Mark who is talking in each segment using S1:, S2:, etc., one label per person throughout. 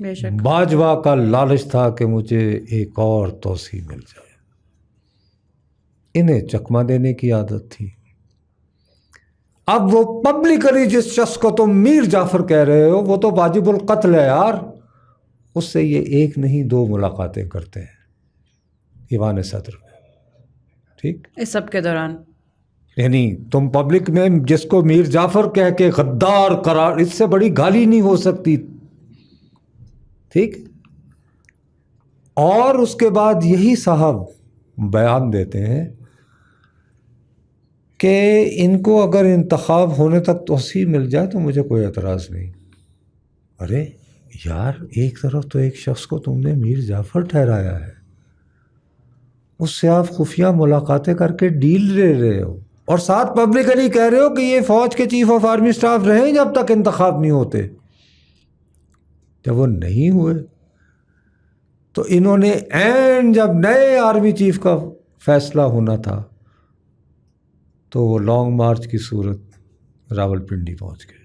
S1: بے شک
S2: باجوہ کا لالچ تھا کہ مجھے ایک اور توسیع مل جائے. انہیں چکمہ دینے کی عادت تھی. اب وہ پبلکلی جس شخص کو تم میر جعفر کہہ رہے ہو وہ تو واجب القتل ہے یار، اس سے یہ ایک نہیں 2 ملاقاتیں کرتے ہیں ایوان صدر میں. ٹھیک،
S1: اس سب کے دوران
S2: یعنی تم پبلک میں جس کو میر جعفر کہہ کے غدار قرار، اس سے بڑی گالی نہیں ہو سکتی. ٹھیک، اور اس کے بعد یہی صاحب بیان دیتے ہیں کہ ان کو اگر انتخاب ہونے تک توسیع مل جائے تو مجھے کوئی اعتراض نہیں. ارے یار، ایک طرف تو ایک شخص کو تم نے میر جعفر ٹھہرایا ہے، اس سے آپ خفیہ ملاقاتیں کر کے ڈیل لے رہے ہو، اور ساتھ پبلکلی کہہ رہے ہو کہ یہ فوج کے چیف آف آرمی سٹاف رہیں جب تک انتخاب نہیں ہوتے. جب وہ نہیں ہوئے تو انہوں نے اینڈ جب نئے آرمی چیف کا فیصلہ ہونا تھا تو وہ لانگ مارچ کی صورت راول پنڈی پہنچ گئے.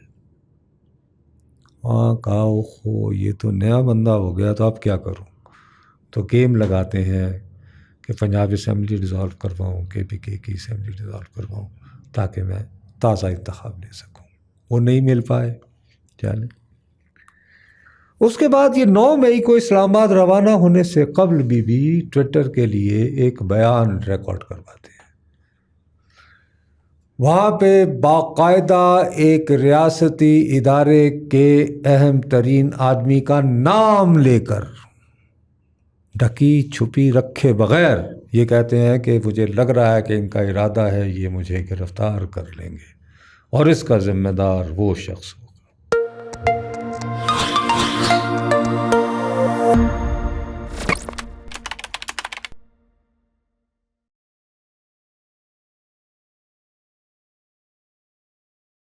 S2: وہاں کہا اوہو یہ تو نیا بندہ ہو گیا، تو اب کیا کروں؟ تو گیم لگاتے ہیں کہ پنجاب اسمبلی ڈیزالو کرواؤں، KPK کی اسمبلی ڈیزالو کرواؤں تاکہ میں تازہ انتخاب لے سکوں. وہ نہیں مل پائے. چلیں، اس کے بعد یہ 9 مئی کو اسلام آباد روانہ ہونے سے قبل بھی ٹویٹر کے لیے ایک بیان ریکارڈ کرواتے ہیں. وہاں پہ باقاعدہ ایک ریاستی ادارے کے اہم ترین آدمی کا نام لے کر ڈھکی چھپی رکھے بغیر یہ کہتے ہیں کہ مجھے لگ رہا ہے کہ ان کا ارادہ ہے یہ مجھے گرفتار کر لیں گے اور اس کا ذمہ دار وہ شخص